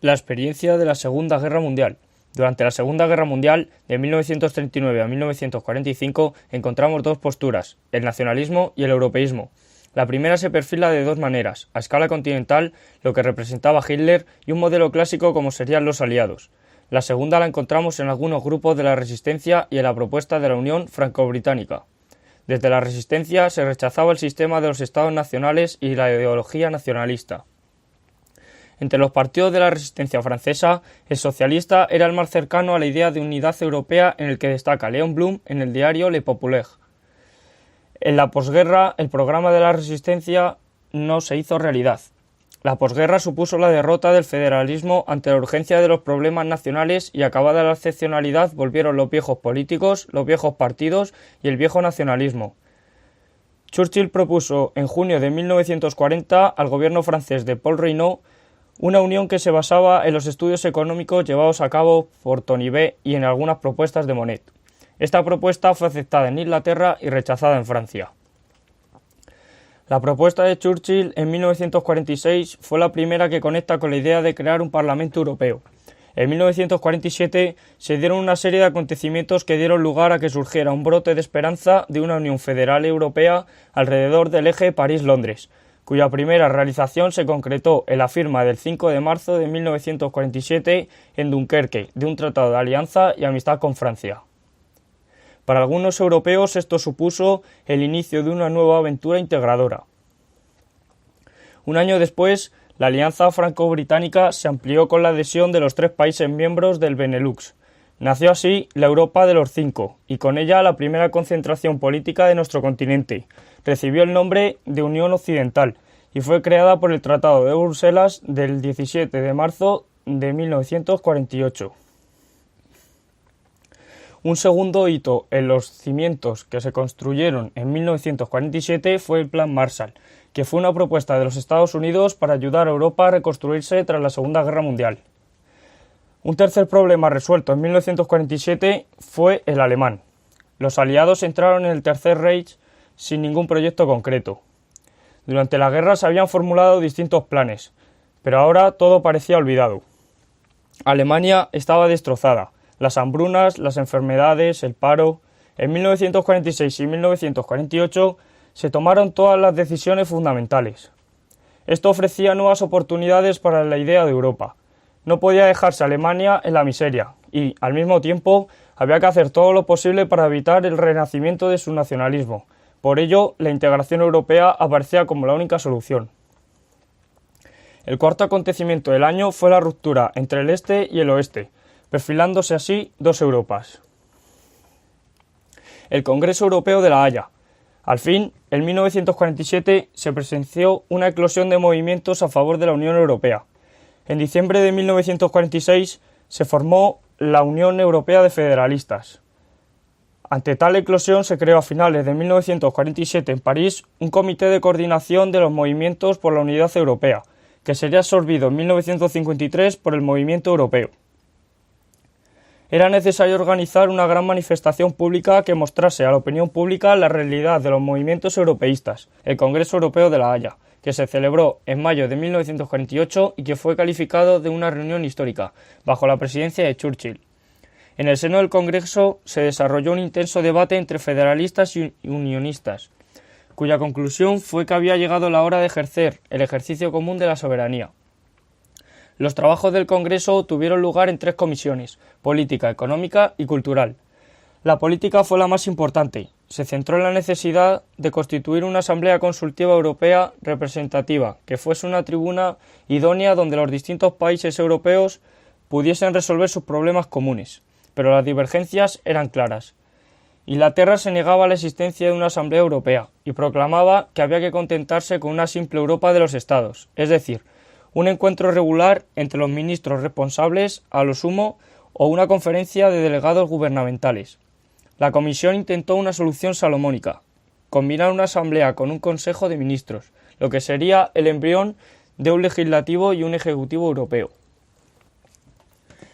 La experiencia de la Segunda Guerra Mundial. Durante la Segunda Guerra Mundial, de 1939 a 1945, encontramos dos posturas, el nacionalismo y el europeísmo. La primera se perfila de dos maneras, a escala continental, lo que representaba Hitler, y un modelo clásico como serían los aliados. La segunda la encontramos en algunos grupos de la resistencia y en la propuesta de la Unión Franco-Británica. Desde la resistencia se rechazaba el sistema de los estados nacionales y la ideología nacionalista. Entre los partidos de la resistencia francesa, el socialista era el más cercano a la idea de unidad europea, en el que destaca Léon Blum en el diario Le Populaire. En la posguerra, el programa de la resistencia no se hizo realidad. La posguerra supuso la derrota del federalismo ante la urgencia de los problemas nacionales, y acabada la excepcionalidad volvieron los viejos políticos, los viejos partidos y el viejo nacionalismo. Churchill propuso en junio de 1940 al gobierno francés de Paul Reynaud una unión que se basaba en los estudios económicos llevados a cabo por Tony B y en algunas propuestas de Monnet. Esta propuesta fue aceptada en Inglaterra y rechazada en Francia. La propuesta de Churchill en 1946 fue la primera que conecta con la idea de crear un Parlamento Europeo. En 1947 se dieron una serie de acontecimientos que dieron lugar a que surgiera un brote de esperanza de una Unión Federal Europea alrededor del eje París-Londres, cuya primera realización se concretó en la firma del 5 de marzo de 1947 en Dunkerque de un tratado de alianza y amistad con Francia. Para algunos europeos esto supuso el inicio de una nueva aventura integradora. Un año después, la alianza franco-británica se amplió con la adhesión de los 3 países miembros del Benelux. Nació así la Europa de los 5, y con ella la primera concentración política de nuestro continente. Recibió el nombre de Unión Occidental y fue creada por el Tratado de Bruselas del 17 de marzo de 1948. Un segundo hito en los cimientos que se construyeron en 1947 fue el Plan Marshall, que fue una propuesta de los Estados Unidos para ayudar a Europa a reconstruirse tras la Segunda Guerra Mundial. Un tercer problema resuelto en 1947 fue el alemán. Los aliados entraron en el Tercer Reich sin ningún proyecto concreto. Durante la guerra se habían formulado distintos planes, pero ahora todo parecía olvidado. Alemania estaba destrozada. Las hambrunas, las enfermedades, el paro. En 1946 y 1948 se tomaron todas las decisiones fundamentales. Esto ofrecía nuevas oportunidades para la idea de Europa. No podía dejarse Alemania en la miseria y, al mismo tiempo, había que hacer todo lo posible para evitar el renacimiento de su nacionalismo. Por ello, la integración europea aparecía como la única solución. El cuarto acontecimiento del año fue la ruptura entre el este y el oeste, perfilándose así dos Europas. El Congreso Europeo de La Haya. Al fin, en 1947 se presenció una eclosión de movimientos a favor de la Unión Europea. En diciembre de 1946 se formó la Unión Europea de Federalistas. Ante tal eclosión se creó a finales de 1947 en París un comité de coordinación de los movimientos por la unidad europea, que sería absorbido en 1953 por el movimiento europeo. Era necesario organizar una gran manifestación pública que mostrase a la opinión pública la realidad de los movimientos europeístas, el Congreso Europeo de La Haya, que se celebró en mayo de 1948 y que fue calificado de una reunión histórica, bajo la presidencia de Churchill. En el seno del Congreso se desarrolló un intenso debate entre federalistas y unionistas, cuya conclusión fue que había llegado la hora de ejercer el ejercicio común de la soberanía. Los trabajos del Congreso tuvieron lugar en 3 comisiones: política, económica y cultural. La política fue la más importante. Se centró en la necesidad de constituir una asamblea consultiva europea representativa, que fuese una tribuna idónea donde los distintos países europeos pudiesen resolver sus problemas comunes. Pero las divergencias eran claras. Inglaterra se negaba a la existencia de una asamblea europea y proclamaba que había que contentarse con una simple Europa de los Estados, es decir, un encuentro regular entre los ministros responsables, a lo sumo, o una conferencia de delegados gubernamentales. La Comisión intentó una solución salomónica: combinar una asamblea con un consejo de ministros, lo que sería el embrión de un legislativo y un ejecutivo europeo.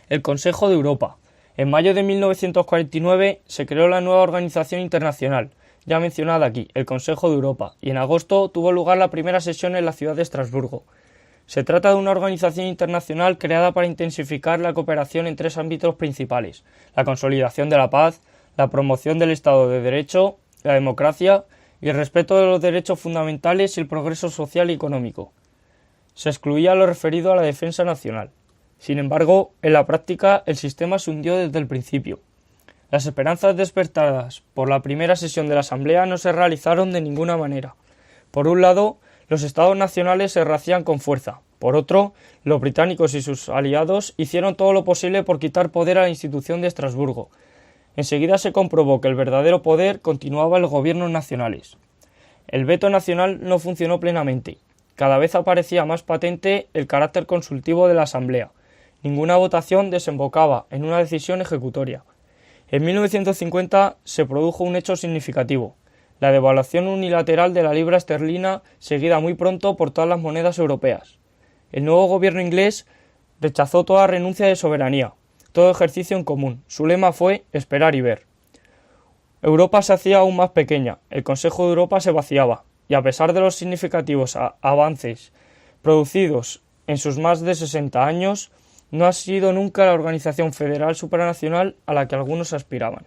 El Consejo de Europa. En mayo de 1949 se creó la nueva organización internacional, ya mencionada aquí, el Consejo de Europa, y en agosto tuvo lugar la primera sesión en la ciudad de Estrasburgo. Se trata de una organización internacional creada para intensificar la cooperación en tres ámbitos principales: la consolidación de la paz, la promoción del Estado de Derecho, la democracia y el respeto de los derechos fundamentales y el progreso social y económico. Se excluía lo referido a la defensa nacional. Sin embargo, en la práctica el sistema se hundió desde el principio. Las esperanzas despertadas por la primera sesión de la Asamblea no se realizaron de ninguna manera. Por un lado, los estados nacionales se rehacían con fuerza. Por otro, los británicos y sus aliados hicieron todo lo posible por quitar poder a la institución de Estrasburgo. Enseguida se comprobó que el verdadero poder continuaba en los gobiernos nacionales. El veto nacional no funcionó plenamente. Cada vez aparecía más patente el carácter consultivo de la Asamblea. Ninguna votación desembocaba en una decisión ejecutoria. En 1950 se produjo un hecho significativo: la devaluación unilateral de la libra esterlina, seguida muy pronto por todas las monedas europeas. El nuevo gobierno inglés rechazó toda renuncia de soberanía, todo ejercicio en común. Su lema fue esperar y ver. Europa se hacía aún más pequeña, el Consejo de Europa se vaciaba, y a pesar de los significativos avances producidos en sus más de 60 años, no ha sido nunca la organización federal supranacional a la que algunos aspiraban.